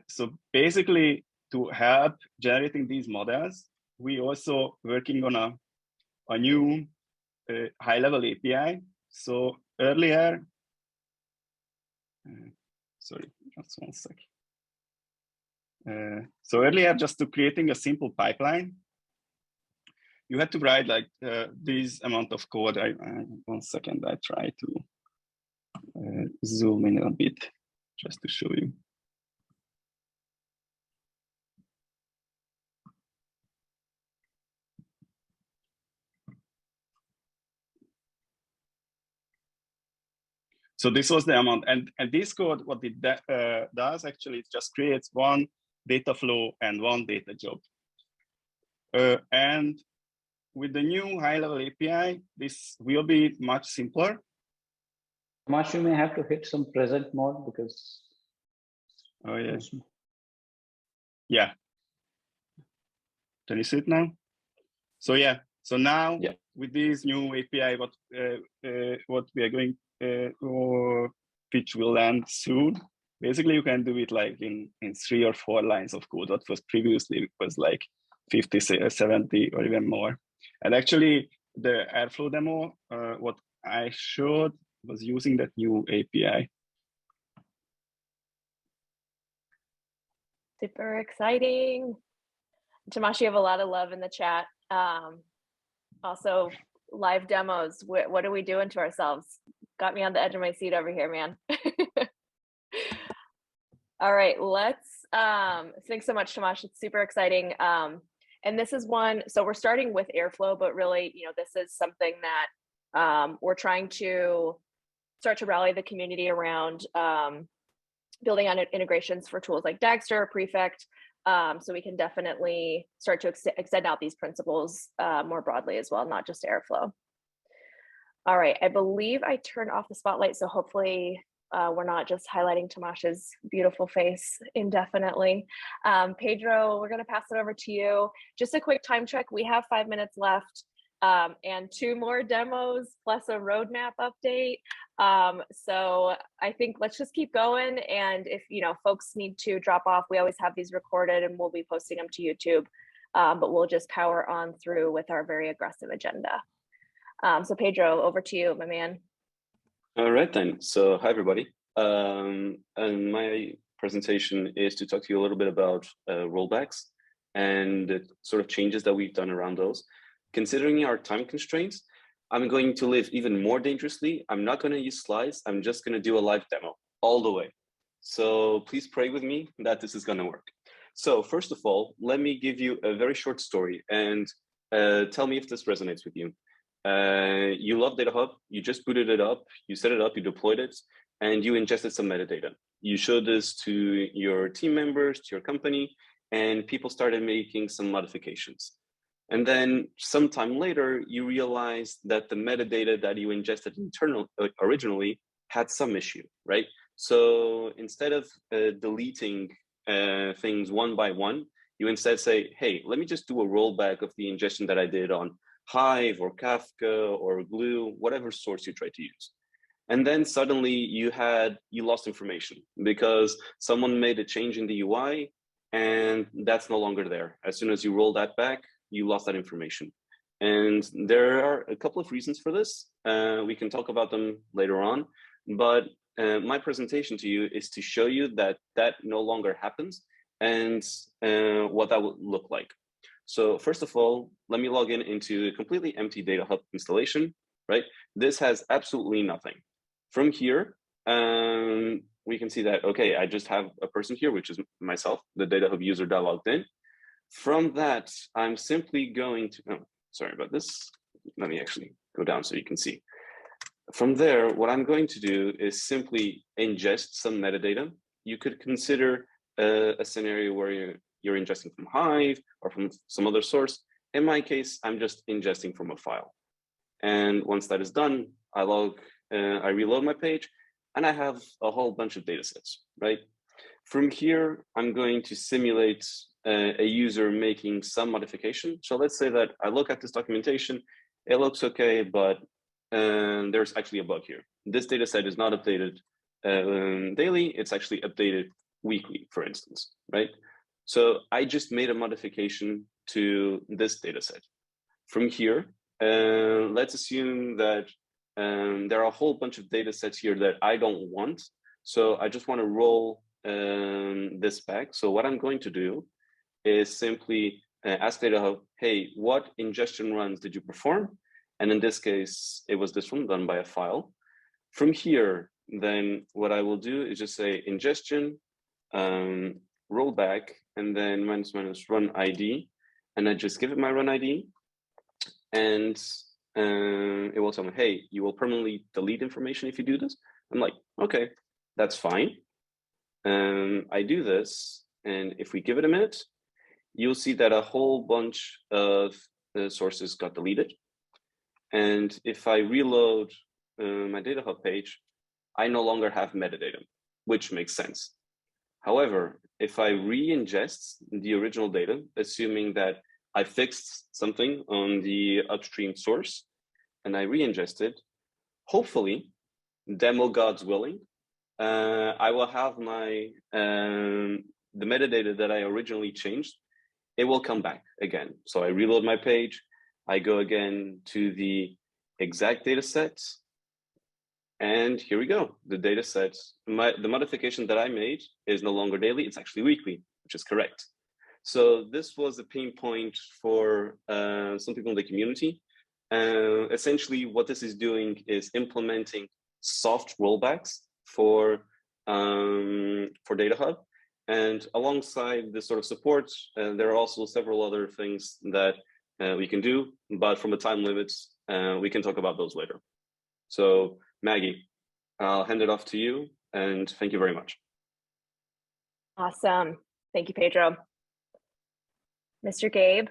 So basically, to help generating these models, we also working on a new high-level API. So earlier, sorry, just one sec. So earlier, just to creating a simple pipeline, you had to write like this amount of code. 1 second, I try to zoom in a bit just to show you. So this was the amount, and this code, what it does actually, it just creates one data flow and one data job. And with the new high-level API, this will be much simpler. Tamás, you may have to hit some present mode because. Oh yeah. Yeah. Can you see it now? So yeah. So now with this new API, what we are going which will land soon. Basically, you can do it like in 3 or 4 lines of code. What was previously was like 50, 70, or even more. And actually, the Airflow demo, what I showed was using that new API. Super exciting. Tamás, you have a lot of love in the chat. Also, live demos. What are we doing to ourselves? Got me on the edge of my seat over here, man. All right, let's, thanks so much, Tamás. It's super exciting. And this is one, so we're starting with Airflow, but really, this is something that we're trying to start to rally the community around, building on integrations for tools like Dexter, Prefect, so we can definitely start to extend out these principles more broadly as well, not just Airflow. All right, I believe I turned off the spotlight, so hopefully we're not just highlighting Tamás's beautiful face indefinitely. Pedro, we're gonna pass it over to you. Just a quick time check, we have 5 minutes left and 2 more demos plus a roadmap update. So I think let's just keep going. And if folks need to drop off, we always have these recorded and we'll be posting them to YouTube, but we'll just power on through with our very aggressive agenda. So Pedro, over to you, my man. All right then. So hi everybody. And my presentation is to talk to you a little bit about rollbacks and the sort of changes that we've done around those. Considering our time constraints, I'm going to live even more dangerously. I'm not going to use slides. I'm just going to do a live demo all the way. So please pray with me that this is going to work. So first of all, let me give you a very short story and tell me if this resonates with you. You love DataHub, you just booted it up, you set it up, you deployed it, and you ingested some metadata. You showed this to your team members, to your company, and people started making some modifications. And then sometime later, you realized that the metadata that you ingested originally had some issue, right? So instead of deleting things one by one, you instead say, hey, let me just do a rollback of the ingestion that I did on Hive or Kafka or Glue, whatever source you try to use. And then suddenly you lost information because someone made a change in the UI and that's no longer there. As soon as you roll that back, you lost that information. And there are a couple of reasons for this. We can talk about them later on, but my presentation to you is to show you that that no longer happens and what that would look like. So first of all, let me log into a completely empty DataHub installation, right? This has absolutely nothing. From here, we can see that, okay, I just have a person here, which is myself, the DataHub user that logged in. From that, I'm simply going to, oh, sorry about this. Let me actually go down so you can see. From there, what I'm going to do is simply ingest some metadata. You could consider a scenario where you're ingesting from Hive or from some other source. In my case, I'm just ingesting from a file. And once that is done, I reload my page and I have a whole bunch of data sets, right? From here, I'm going to simulate a user making some modification. So let's say that I look at this documentation, it looks okay, but there's actually a bug here. This data set is not updated daily, it's actually updated weekly, for instance, right? So I just made a modification to this data set. From here, let's assume that there are a whole bunch of data sets here that I don't want. So I just want to roll this back. So what I'm going to do is simply ask DataHub, hey, what ingestion runs did you perform? And in this case, it was this one done by a file. From here, then what I will do is just say ingestion, rollback, and then minus run ID. And I just give it my run ID. And it will tell me, hey, you will permanently delete information if you do this. I'm like, okay, that's fine. I do this. And if we give it a minute, you'll see that a whole bunch of sources got deleted. And if I reload my DataHub page, I no longer have metadata, which makes sense. However, if I re-ingest the original data, assuming that I fixed something on the upstream source and I re-ingest it, hopefully, demo God's willing, I will have my the metadata that I originally changed, it will come back again. So I reload my page, I go again to the exact data set, and here we go. The data set, the modification that I made is no longer daily, it's actually weekly, which is correct. So this was a pain point for some people in the community. Essentially, what this is doing is implementing soft rollbacks for DataHub. And alongside this sort of support, there are also several other things that we can do, but from the time limits, we can talk about those later. So Maggie, I'll hand it off to you, and thank you very much. Awesome. Thank you, Pedro. Mr. Gabe,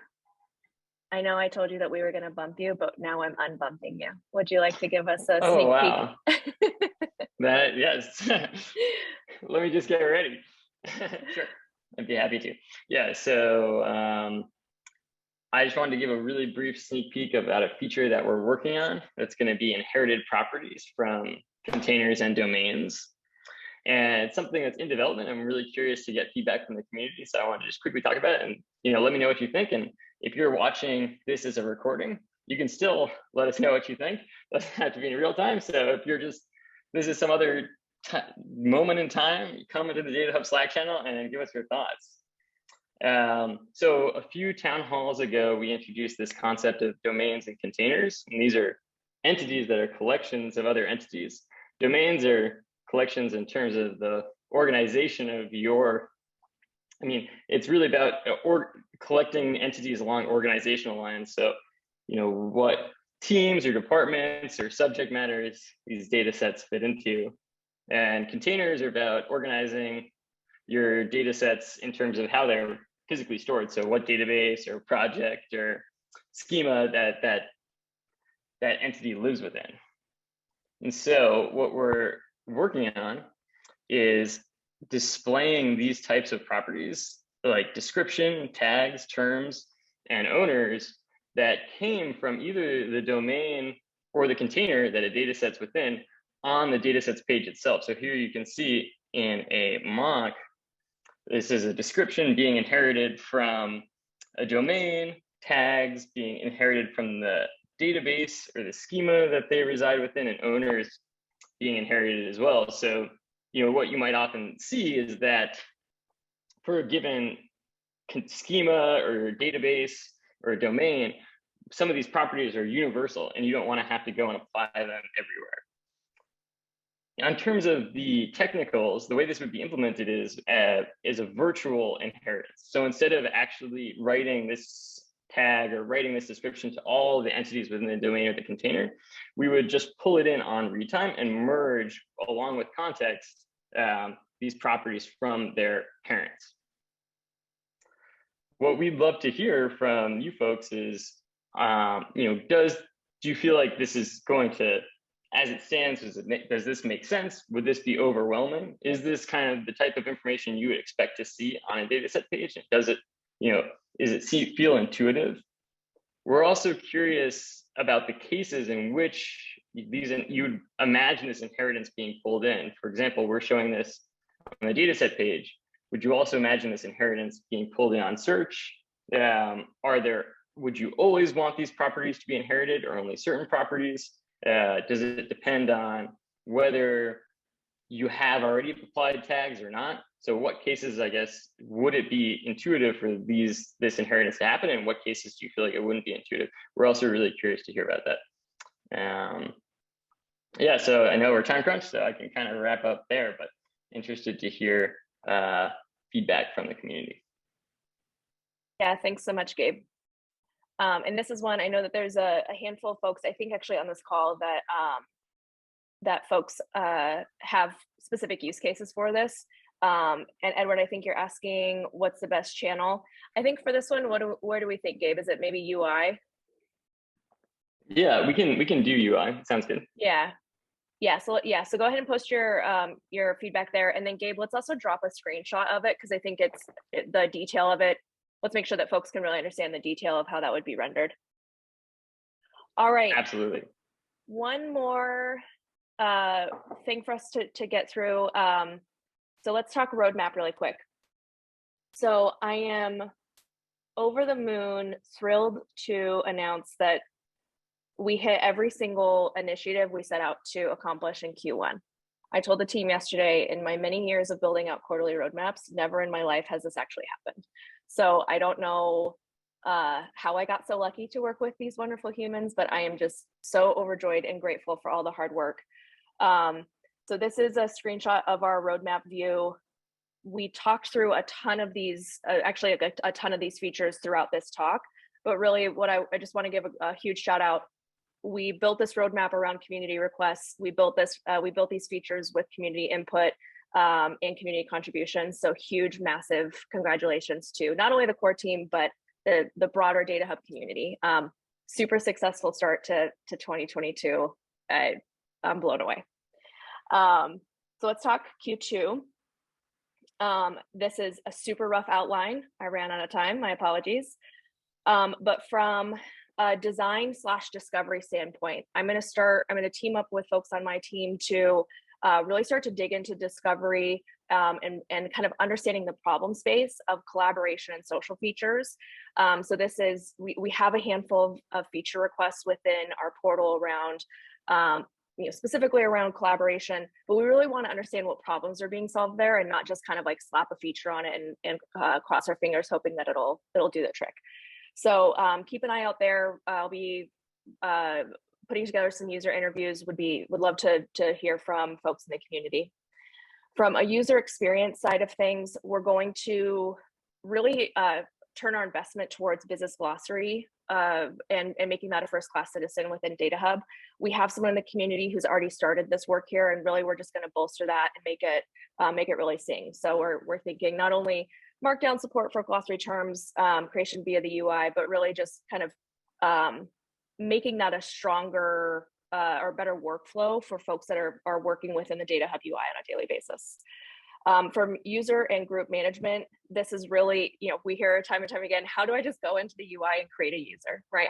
I know I told you that we were going to bump you, but now I'm unbumping you. Would you like to give us a sneak peek? That, yes. Let me just get ready. Sure, I'd be happy to. Yeah, so I just wanted to give a really brief sneak peek about a feature that we're working on that's going to be inherited properties from containers and domains. And it's something that's in development. I'm really curious to get feedback from the community. So I want to just quickly talk about it and, let me know what you think. And if you're watching this as a recording, you can still let us know what you think. It doesn't have to be in real time. So if you're just, this is some other moment in time, you come into the DataHub Slack channel and give us your thoughts. So a few town halls ago, we introduced this concept of domains and containers. And these are entities that are collections of other entities. Domains are collections in terms of the organization of your, it's really about collecting entities along organizational lines. So, what teams or departments or subject matters these data sets fit into. And containers are about organizing your data sets in terms of how they're physically stored. So what database or project or schema that entity lives within. And so what we're working on is displaying these types of properties like description, tags, terms, and owners that came from either the domain or the container that a data set's within on the datasets page itself. So here you can see in a mock, this is a description being inherited from a domain, tags being inherited from the database or the schema that they reside within, and owners being inherited as well. So, what you might often see is that for a given schema or database or domain, some of these properties are universal and you don't want to have to go and apply them everywhere. In terms of the technicals, the way this would be implemented is a virtual inheritance. So instead of actually writing this tag or writing this description to all the entities within the domain or the container, we would just pull it in on read time and merge along with context these properties from their parents. What we'd love to hear from you folks is, do you feel like this is going to, as it stands, does this make sense? Would this be overwhelming? Is this kind of the type of information you would expect to see on a dataset page? Does it, is it feel intuitive? We're also curious about the cases in which you'd imagine this inheritance being pulled in. For example, we're showing this on the dataset page. Would you also imagine this inheritance being pulled in on search? Would you always want these properties to be inherited or only certain properties? Does it depend on whether you have already applied tags or not. So what cases, I guess, would it be intuitive for this inheritance to happen? And what cases do you feel like it wouldn't be intuitive? We're also really curious to hear about that. Yeah, so I know we're time crunch, so I can kind of wrap up there, but interested to hear feedback from the community. Yeah, thanks so much, Gabe. And this is one, I know that there's a handful of folks, I think actually on this call that that folks have specific use cases for this. And Edward, I think you're asking what's the best channel. I think for this one, where do we think, Gabe? Is it maybe UI? Yeah, we can do UI. Sounds good. Yeah. So go ahead and post your feedback there, and then Gabe, let's also drop a screenshot of it because I think it's the detail of it. Let's make sure that folks can really understand the detail of how that would be rendered. All right. Absolutely. One more thing for us to get through. So let's talk roadmap really quick. So I am over the moon, thrilled to announce that we hit every single initiative we set out to accomplish in Q1. I told the team yesterday, in my many years of building out quarterly roadmaps, never in my life has this actually happened. So I don't know how I got so lucky to work with these wonderful humans, but I am just so overjoyed and grateful for all the hard work. So this is a screenshot of our roadmap view. We talked through a ton of these, actually a ton of these features throughout this talk, but really what I just want to give a huge shout out. We built this roadmap around community requests. We built these features with community input and community contributions. So huge, massive congratulations to not only the core team, but the broader DataHub community. Super successful start to 2022. I'm blown away. So let's talk Q2. This is a super rough outline. I ran out of time, my apologies. But from a design/discovery standpoint, I'm going to team up with folks on my team to really start to dig into discovery and kind of understanding the problem space of collaboration and social features. So this is, we have a handful of feature requests within our portal around, specifically around collaboration, but we really want to understand what problems are being solved there and not just kind of like slap a feature on it and cross our fingers hoping that it'll do the trick. So keep an eye out there. I'll be putting together some user interviews. Would love to hear from folks in the community. From a user experience side of things, we're going to really turn our investment towards business glossary and making that a first-class citizen within DataHub. We have someone in the community who's already started this work here, and really we're just going to bolster that and make it really sing. So we're thinking not only Markdown support for glossary terms, creation via the UI, but really just kind of making that a stronger or better workflow for folks that are working within the DataHub UI on a daily basis. From user and group management, this is really, we hear time and time again, how do I just go into the UI and create a user, right?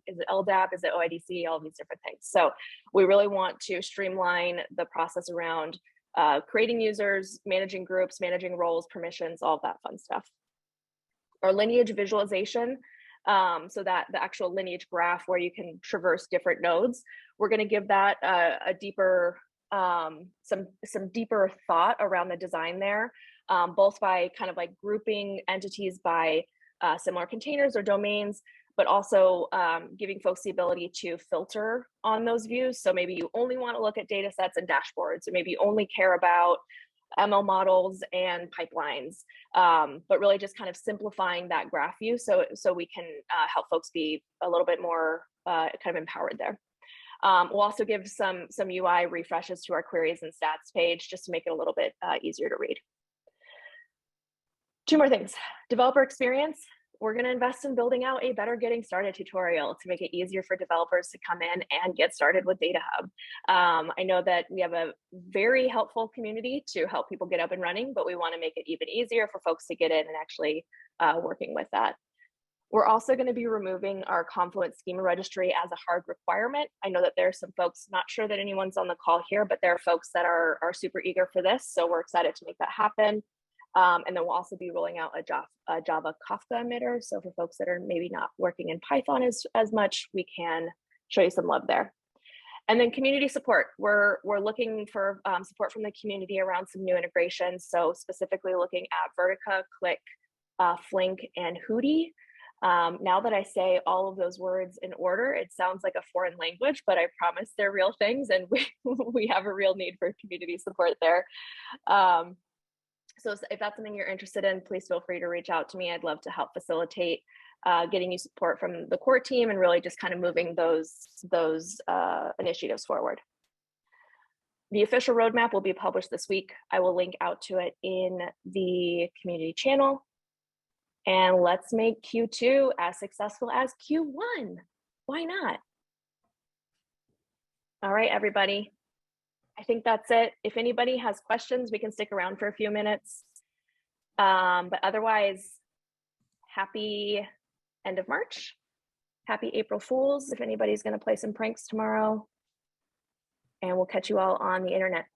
Is it LDAP, is it OIDC, all these different things. So we really want to streamline the process around creating users, managing groups, managing roles, permissions, all of that fun stuff. Our lineage visualization, so that the actual lineage graph where you can traverse different nodes, we're going to give that a deeper, some deeper thought around the design there, both by kind of like grouping entities by similar containers or domains, but also giving folks the ability to filter on those views. So maybe you only want to look at data sets and dashboards, or maybe you only care about ML models and pipelines, but really just kind of simplifying that graph view so we can help folks be a little bit more kind of empowered there. We'll also give some UI refreshes to our queries and stats page just to make it a little bit easier to read. Two more things. Developer experience. We're going to invest in building out a better getting started tutorial to make it easier for developers to come in and get started with DataHub. I know that we have a very helpful community to help people get up and running, but we want to make it even easier for folks to get in and actually working with that. We're also going to be removing our Confluent schema registry as a hard requirement. I know that there are some folks, not sure that anyone's on the call here, but there are folks that are super eager for this. So we're excited to make that happen. And then we'll also be rolling out a Java Kafka emitter. So for folks that are maybe not working in Python as much, we can show you some love there. And then community support. We're looking for support from the community around some new integrations. So specifically looking at Vertica, Click, Flink, and Hootie. Now that I say all of those words in order, it sounds like a foreign language, but I promise they're real things, and we have a real need for community support there. So if that's something you're interested in, please feel free to reach out to me. I'd love to help facilitate getting you support from the core team and really just kind of moving those initiatives forward. The official roadmap will be published this week. I will link out to it in the community channel. And let's make Q2 as successful as Q1. Why not? All right, everybody. I think that's it. If anybody has questions, we can stick around for a few minutes. But otherwise, happy end of March. Happy April Fools if anybody's going to play some pranks tomorrow. And we'll catch you all on the internet.